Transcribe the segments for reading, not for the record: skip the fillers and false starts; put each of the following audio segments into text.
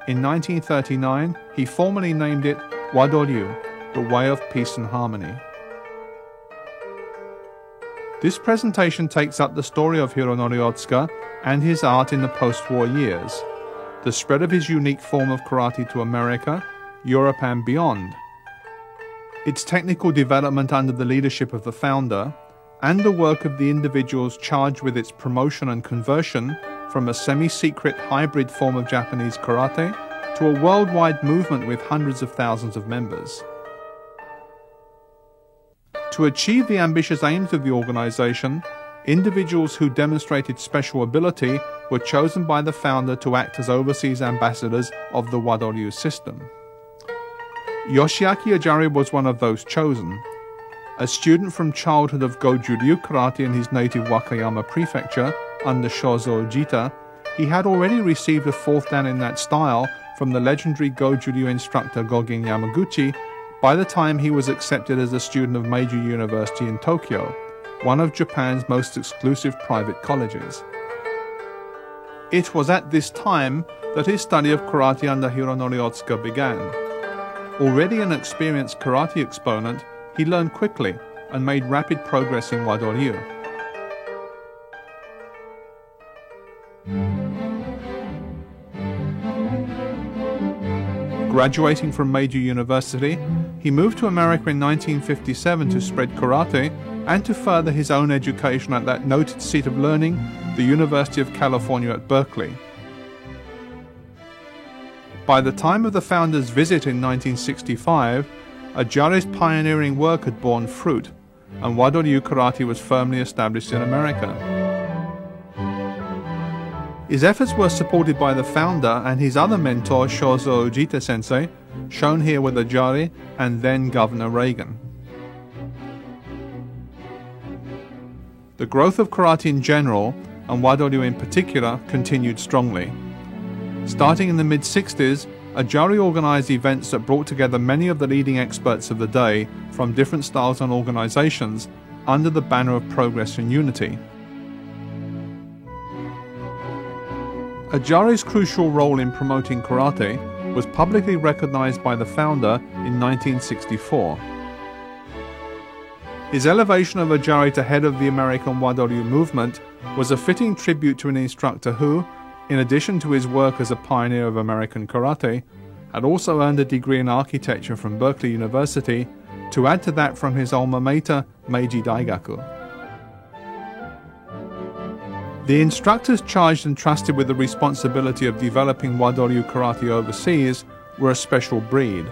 In 1939, he formally named it WadoRyu, the Way of Peace and Harmony. This presentation takes up the story of Hironori Otsuka and his art in the post-war years, the spread of his unique form of karate to America, Europe and beyond, its technical development under the leadership of the founder, and the work of the individuals charged with its promotion and conversion from a semi-secret hybrid form of Japanese karate to a worldwide movement with hundreds of thousands of members. To achieve the ambitious aims of the organization, individuals who demonstrated special ability were chosen by the founder to act as overseas ambassadors of the WadoRyu system. Yoshiaki Ajari was one of those chosen. A student from childhood of Wado Ryu Karate in his native Wakayama prefecture under Shozo Ujita, he had already received a fourth dan in that style from the legendary Wado Ryu instructor Gogin Yamaguchi by the time he was accepted as a student of Meiji University in Tokyo, one of Japan's most exclusive private colleges. It was at this time that his study of karate under Hironori Otsuka began. Already an experienced karate exponent, he learned quickly and made rapid progress in WadoRyu. Graduating from Meiji University, he moved to America in 1957 to spread karate and to further his own education at that noted seat of learning, the University of California at Berkeley. By the time of the founder's visit in 1965, Ajari's pioneering work had borne fruit, and Wado Ryu Karate was firmly established in America. His efforts were supported by the founder and his other mentor Shozo Ujita Sensei, shown here with Ajari and then Governor Reagan. The growth of karate in general, and WadoRyu in particular, continued strongly. Starting in the mid-60s, Ajari organized events that brought together many of the leading experts of the day from different styles and organizations under the banner of progress and unity. Ajari's crucial role in promoting karate was publicly recognized by the founder in 1964. His elevation of Ajari to head of the American WadoRyu movement was a fitting tribute to an instructor who, in addition to his work as a pioneer of American karate, had also earned a degree in architecture from Berkeley University, to add to that from his alma mater, Meiji Daigaku. The instructors charged and trusted with the responsibility of developing WadoRyu karate overseas were a special breed.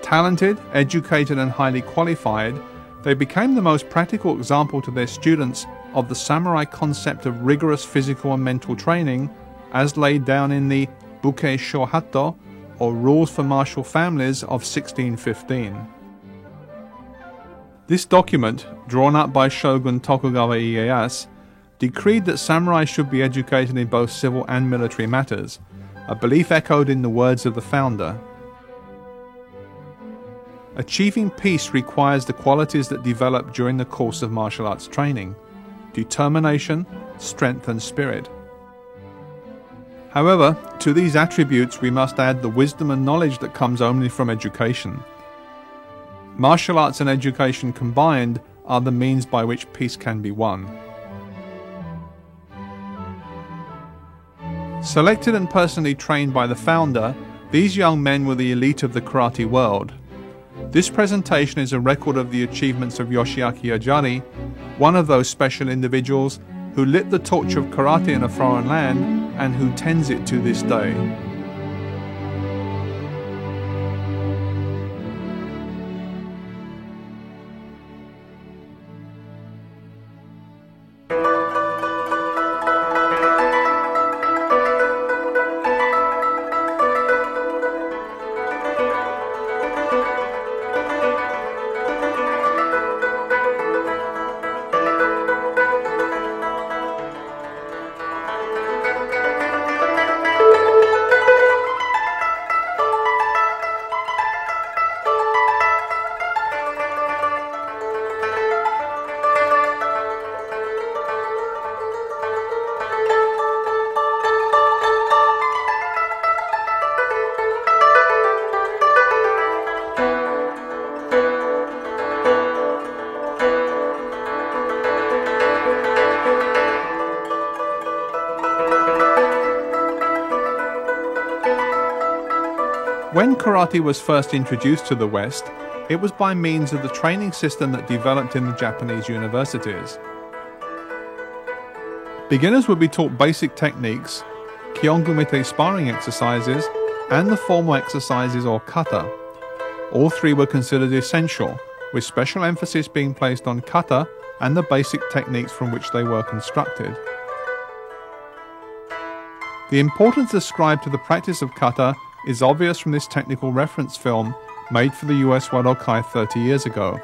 Talented, educated and highly qualified, they became the most practical example to their students of the samurai concept of rigorous physical and mental training as laid down in the Buke Shohatto, or Rules for Martial Families of 1615. This document, drawn up by Shogun Tokugawa Ieyasu, decreed that samurai should be educated in both civil and military matters, a belief echoed in the words of the founder. Achieving peace requires the qualities that develop during the course of martial arts training: determination, strength and spirit. However, to these attributes we must add the wisdom and knowledge that comes only from education. Martial arts and education combined are the means by which peace can be won. Selected and personally trained by the founder, these young men were the elite of the karate world. This presentation is a record of the achievements of Yoshiaki Ajari, one of those special individuals who lit the torch of karate in a foreign land and who tends it to this day. When karate was first introduced to the West, it was by means of the training system that developed in the Japanese universities. Beginners would be taught basic techniques, Kihon Gumite sparring exercises, and the formal exercises or kata. All three were considered essential, with special emphasis being placed on kata and the basic techniques from which they were constructed. The importance ascribed to the practice of kata is obvious from this technical reference film made for the US Wadokai 30 years ago.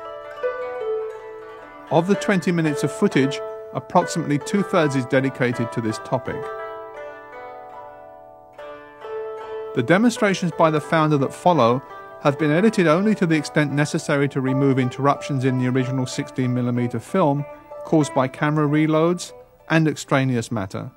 Of the 20 minutes of footage, approximately 2/3 is dedicated to this topic. The demonstrations by the founder that follow have been edited only to the extent necessary to remove interruptions in the original 16mm film caused by camera reloads and extraneous matter.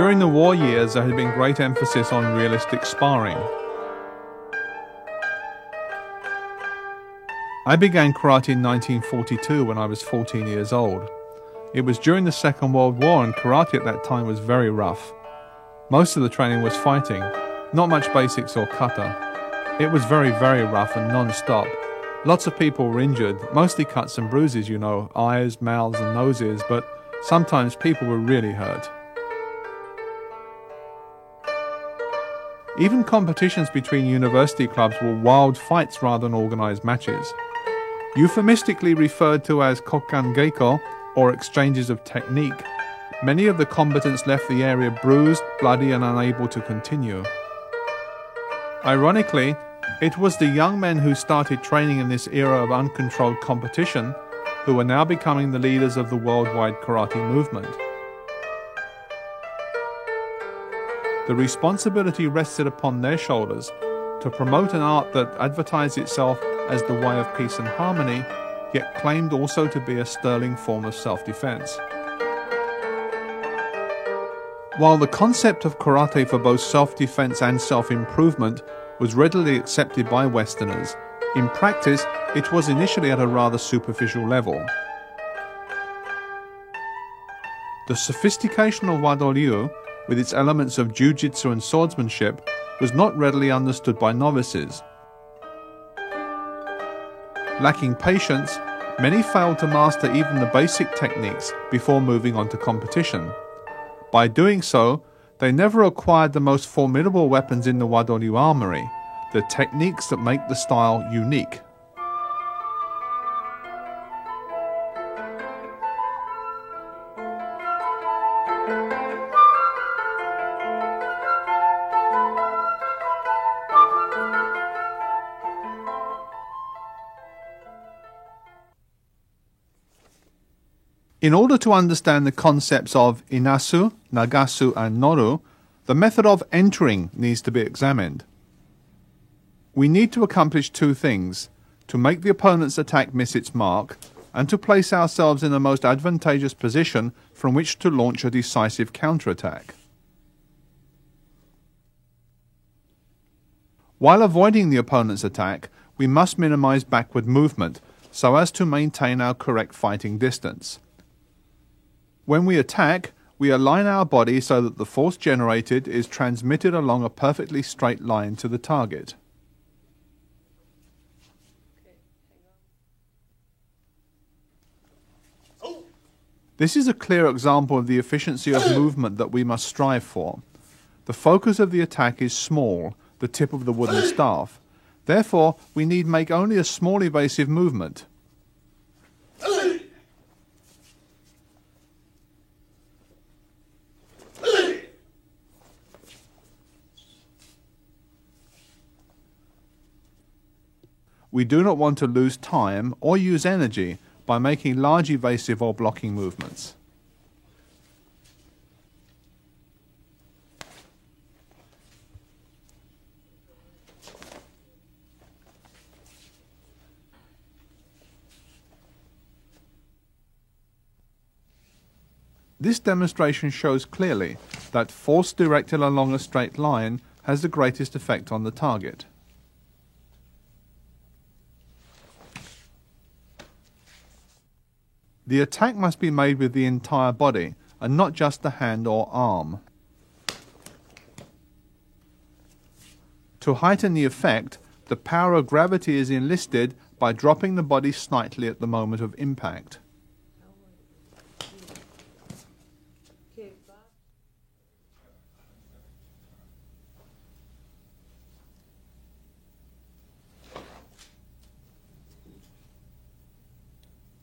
During the war years, there had been great emphasis on realistic sparring. I began karate in 1942 when I was 14 years old. It was during the Second World War, and karate at that time was very rough. Most of the training was fighting, not much basics or kata. It was very, very rough and non-stop. Lots of people were injured, mostly cuts and bruises, you know, eyes, mouths and noses, but sometimes people were really hurt. Even competitions between university clubs were wild fights rather than organised matches. Euphemistically referred to as kokkan geiko, or exchanges of technique, many of the combatants left the area bruised, bloody and unable to continue. Ironically, it was the young men who started training in this era of uncontrolled competition who are now becoming the leaders of the worldwide karate movement. The responsibility rested upon their shoulders to promote an art that advertised itself as the way of peace and harmony, yet claimed also to be a sterling form of self-defense. While the concept of karate for both self-defense and self-improvement was readily accepted by Westerners, in practice it was initially at a rather superficial level. The sophistication of WadoRyu, with its elements of jiu-jitsu and swordsmanship, was not readily understood by novices. Lacking patience, many failed to master even the basic techniques before moving on to competition. By doing so, they never acquired the most formidable weapons in the WadoRyu armory, the techniques that make the style unique. In order to understand the concepts of inasu, nagasu and noru, the method of entering needs to be examined. We need to accomplish two things: to make the opponent's attack miss its mark, and to place ourselves in the most advantageous position from which to launch a decisive counterattack. While avoiding the opponent's attack, we must minimize backward movement so as to maintain our correct fighting distance. When we attack, we align our body so that the force generated is transmitted along a perfectly straight line to the target. This is a clear example of the efficiency of movement that we must strive for. The focus of the attack is small, the tip of the wooden staff. Therefore, we need make only a small evasive movement. We do not want to lose time or use energy by making large evasive or blocking movements. This demonstration shows clearly that force directed along a straight line has the greatest effect on the target. The attack must be made with the entire body and not just the hand or arm. To heighten the effect, the power of gravity is enlisted by dropping the body slightly at the moment of impact.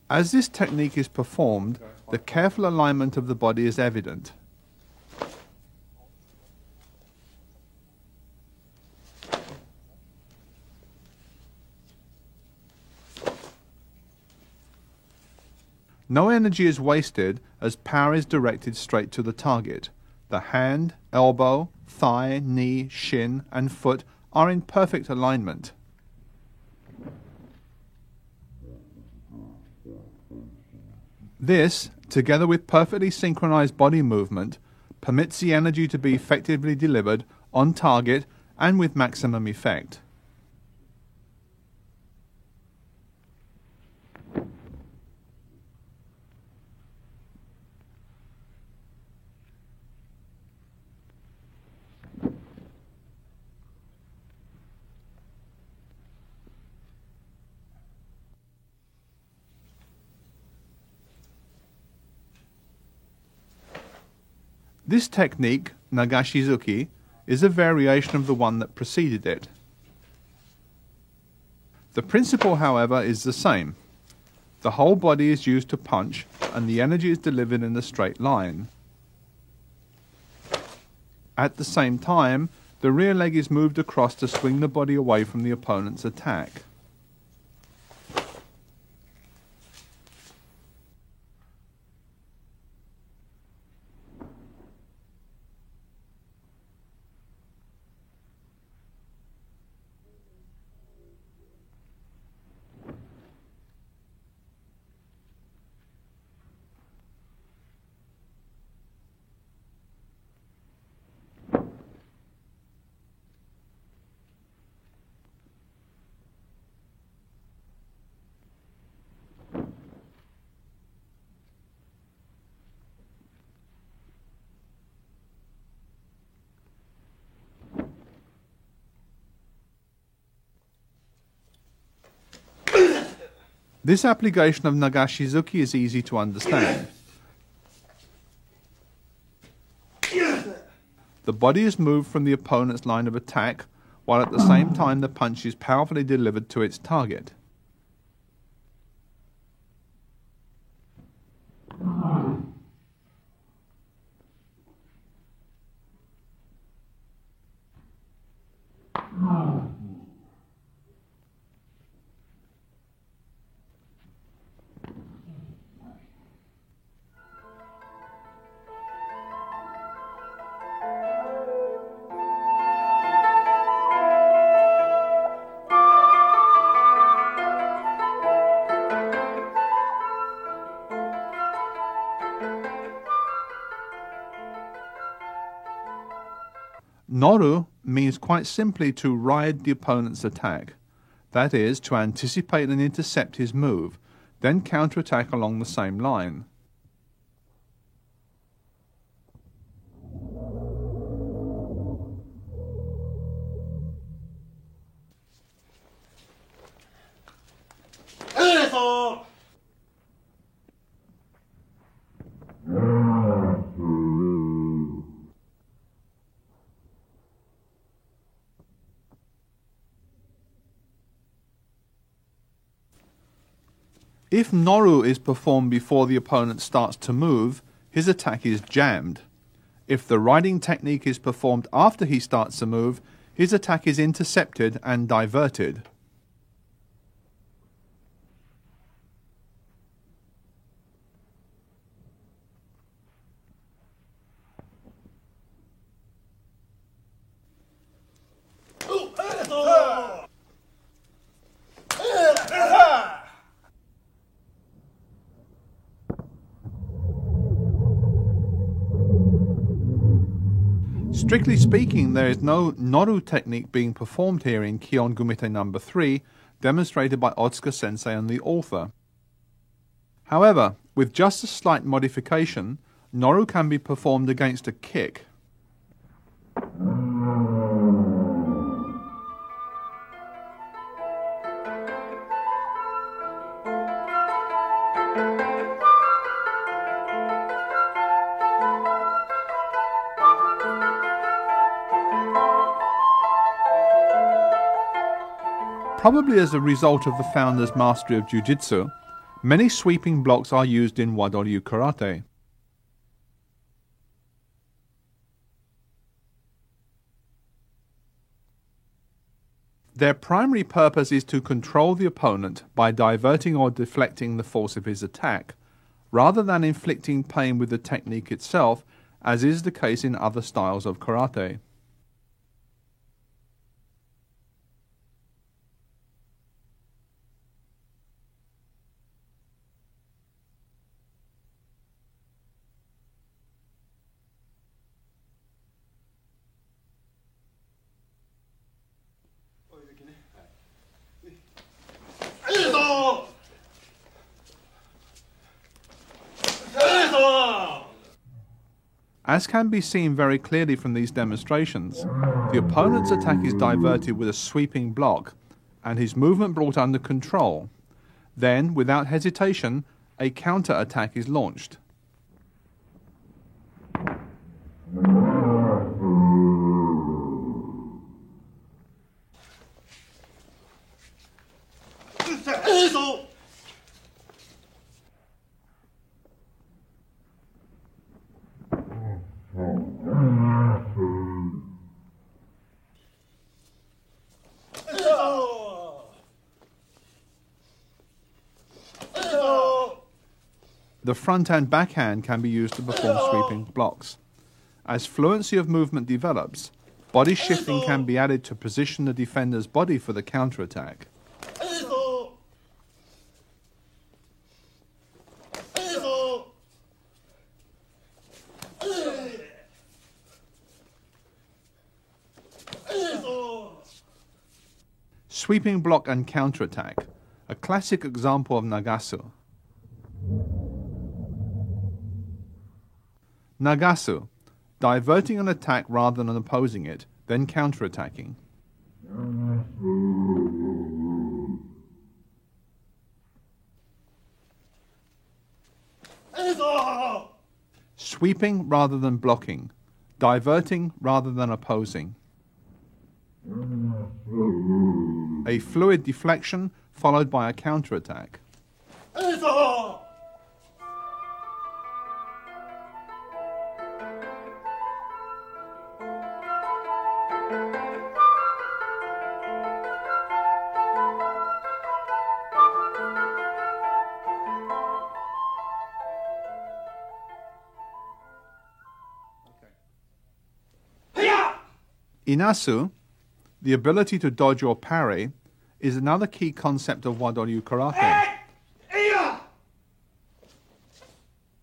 As this technique is performed, the careful alignment of the body is evident. No energy is wasted as power is directed straight to the target. The hand, elbow, thigh, knee, shin, and foot are in perfect alignment. This, together with perfectly synchronized body movement, permits the energy to be effectively delivered on target and with maximum effect. This technique, Nagashizuki, is a variation of the one that preceded it. The principle, however, is the same. The whole body is used to punch, and the energy is delivered in a straight line. At the same time, the rear leg is moved across to swing the body away from the opponent's attack. This application of Nagashizuki is easy to understand. The body is moved from the opponent's line of attack, while at the same time the punch is powerfully delivered to its target. Noru means quite simply to ride the opponent's attack. That is, to anticipate and intercept his move, then counterattack along the same line. If Noru is performed before the opponent starts to move, his attack is jammed. If the riding technique is performed after he starts to move, his attack is intercepted and diverted. Strictly speaking, there is no Noru technique being performed here in Kihon Gumite No. 3, demonstrated by Otsuka Sensei and the author. However, with just a slight modification, Noru can be performed against a kick. Probably as a result of the founder's mastery of Jiu-Jitsu, many sweeping blocks are used in Wado Ryu Karate. Their primary purpose is to control the opponent by diverting or deflecting the force of his attack, rather than inflicting pain with the technique itself, as is the case in other styles of karate. As can be seen very clearly from these demonstrations, the opponent's attack is diverted with a sweeping block and his movement brought under control. Then, without hesitation, a counter-attack is launched. The front and backhand can be used to perform sweeping blocks. As fluency of movement develops, body shifting can be added to position the defender's body for the counterattack. Sweeping block and counterattack, a classic example of Nagasu. Nagasu, diverting an attack rather than opposing it, then counterattacking. Sweeping rather than blocking, diverting rather than opposing. A fluid deflection followed by a counterattack. Inasu, the ability to dodge or parry, is another key concept of Wado Ryu Karate.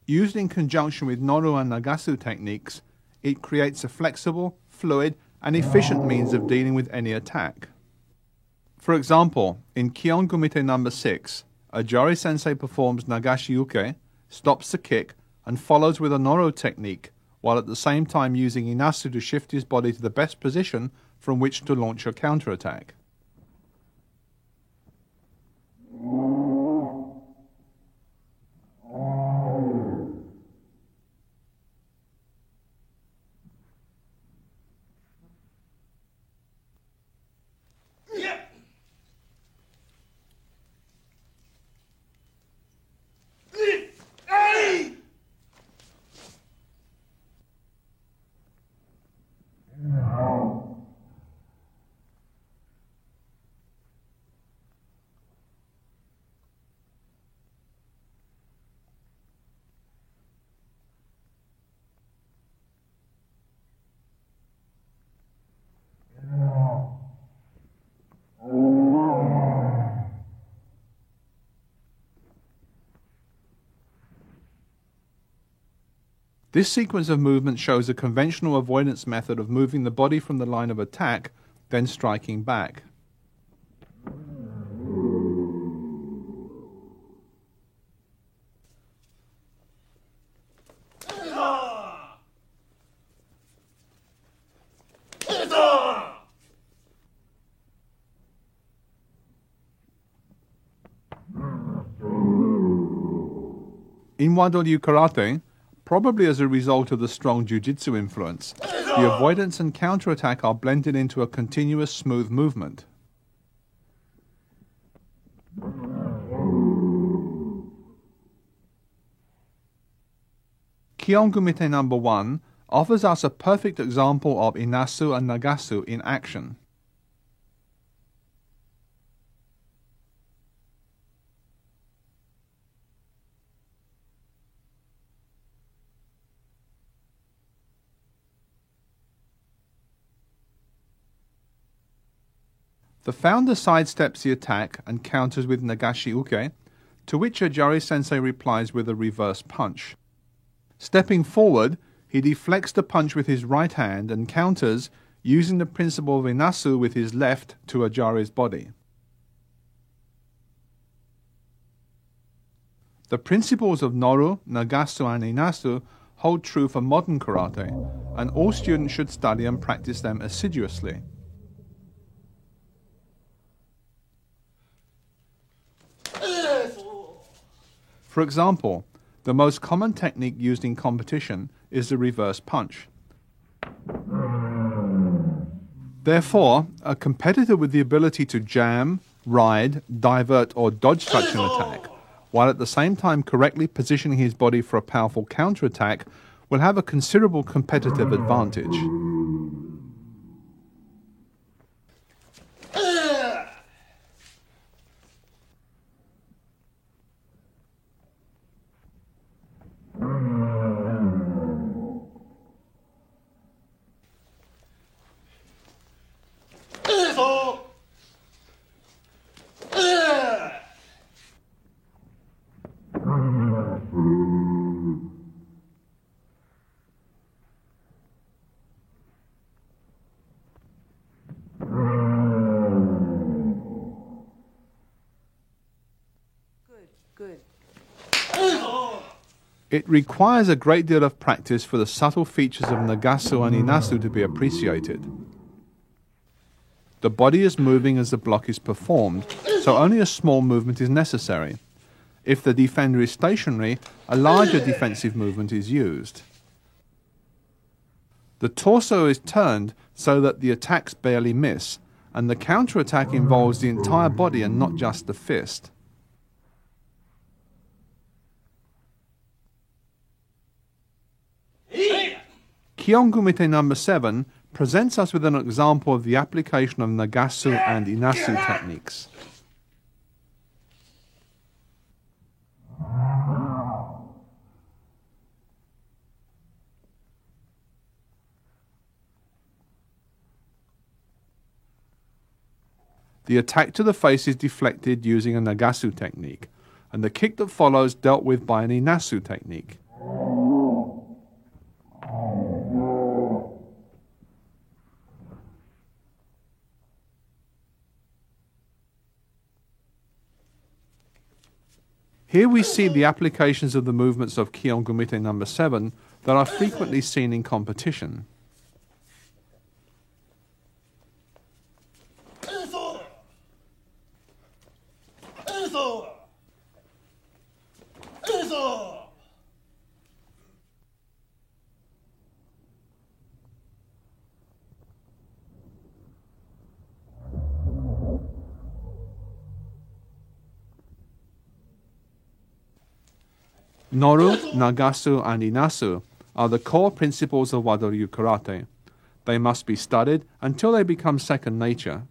Used in conjunction with Noru and Nagasu techniques, it creates a flexible, fluid, and efficient means of dealing with any attack. For example, in Kihon Gumite No. 6, Ajari Sensei performs Nagashi Uke, stops the kick, and follows with a Noru technique, while at the same time using Inasu to shift his body to the best position from which to launch a counterattack. This sequence of movement shows a conventional avoidance method of moving the body from the line of attack, then striking back. In Wado Ryu Karate, probably as a result of the strong jiu-jitsu influence, the avoidance and counterattack are blended into a continuous smooth movement. Kihon Gumite No. 1 offers us a perfect example of Inasu and Nagasu in action. The founder sidesteps the attack and counters with Nagashi Uke, to which Ajari Sensei replies with a reverse punch. Stepping forward, he deflects the punch with his right hand and counters using the principle of Inasu with his left to Ajari's body. The principles of Noru, Nagasu and Inasu hold true for modern karate, and all students should study and practice them assiduously. For example, the most common technique used in competition is the reverse punch. Therefore, a competitor with the ability to jam, ride, divert or dodge such an attack, while at the same time correctly positioning his body for a powerful counterattack, will have a considerable competitive advantage. Good. It requires a great deal of practice for the subtle features of Nagasu and Inasu to be appreciated. The body is moving as the block is performed, so only a small movement is necessary. If the defender is stationary, a larger defensive movement is used. The torso is turned so that the attacks barely miss, and the counterattack involves the entire body and not just the fist. Kihon Gumite number 7 presents us with an example of the application of Nagasu and Inasu techniques. The attack to the face is deflected using a Nagasu technique, and the kick that follows dealt with by an Inasu technique. Here we see the applications of the movements of Kihon Gumite number 7 that are frequently seen in competition. Noru, Nagasu, and Inasu are the core principles of Wado Ryu Karate. They must be studied until they become second nature.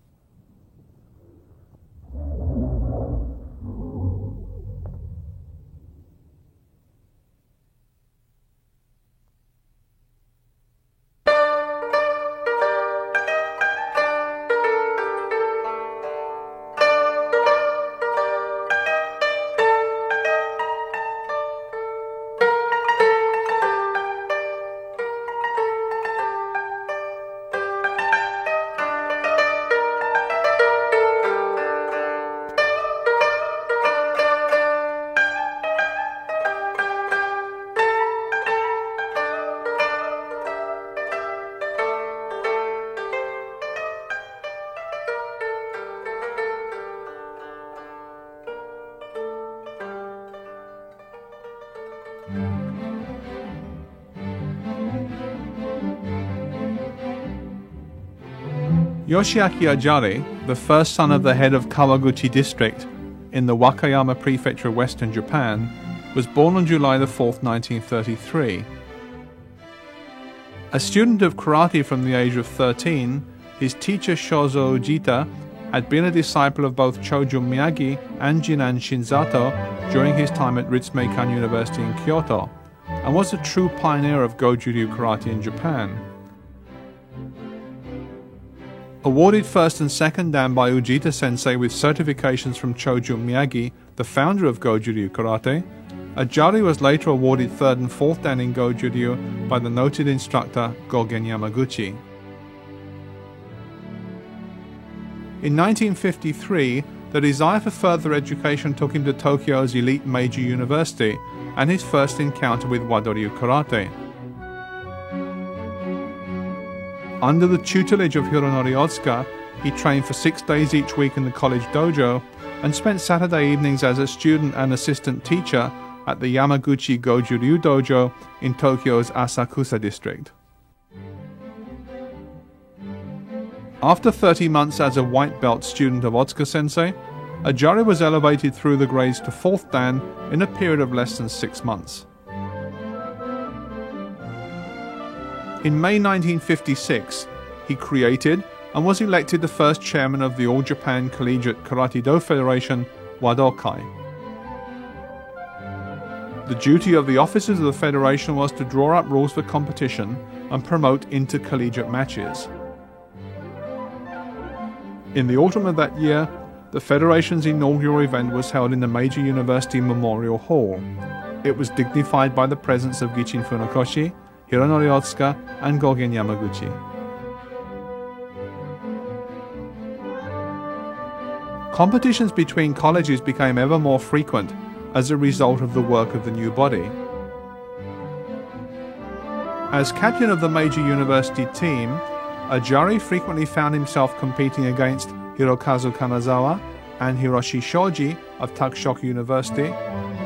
Yoshiaki Ajari, the first son of the head of Kawaguchi district in the Wakayama prefecture of western Japan, was born on July 4, 1933. A student of karate from the age of 13, his teacher Shozo Ujita had been a disciple of both Chojun Miyagi and Jinan Shinzato during his time at Ritsumeikan University in Kyoto, and was a true pioneer of Goju-ryu karate in Japan. Awarded first and second dan by Ujita Sensei with certifications from Chojun Miyagi, the founder of Goju-ryu Karate, Ajari was later awarded third and fourth dan in Goju-ryu by the noted instructor Gogen Yamaguchi. In 1953, the desire for further education took him to Tokyo's elite Meiji University and his first encounter with WadoRyu Karate. Under the tutelage of Hironori Otsuka, he trained for 6 days each week in the college dojo and spent Saturday evenings as a student and assistant teacher at the Yamaguchi Goju Ryu Dojo in Tokyo's Asakusa district. After 30 months as a white belt student of Otsuka Sensei, Ajari was elevated through the grades to 4th Dan in a period of less than 6 months. In May 1956, he created and was elected the first chairman of the All Japan Collegiate Karate-Do Federation, Wadokai. The duty of the officers of the federation was to draw up rules for competition and promote intercollegiate matches. In the autumn of that year, the federation's inaugural event was held in the major university memorial hall. It was dignified by the presence of Gichin Funakoshi, Hironori Otsuka, and Gogen Yamaguchi. Competitions between colleges became ever more frequent as a result of the work of the new body. As captain of the major university team, Ajari frequently found himself competing against Hirokazu Kanazawa and Hiroshi Shoji of Takushoku University,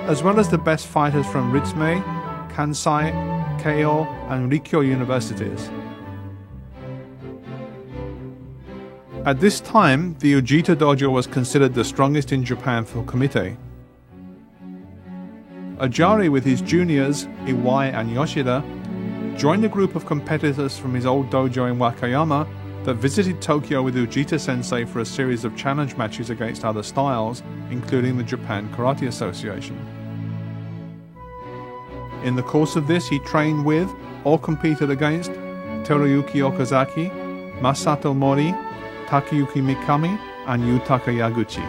as well as the best fighters from Ritsumei, Kansai, Keio, and Rikyo universities. At this time, the Ujita Dojo was considered the strongest in Japan for Kumite. Ajari, with his juniors, Iwai and Yoshida, joined a group of competitors from his old dojo in Wakayama that visited Tokyo with Ujita Sensei for a series of challenge matches against other styles, including the Japan Karate Association. In the course of this, he trained with or competed against Teruyuki Okazaki, Masato Mori, Takayuki Mikami, and Yutaka Yaguchi.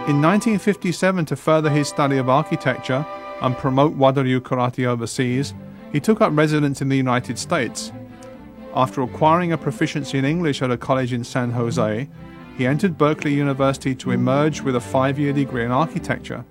In 1957, to further his study of architecture and promote WadoRyu Karate overseas, he took up residence in the United States. After acquiring a proficiency in English at a college in San Jose, he entered Berkeley University to emerge with a 5-year degree in architecture.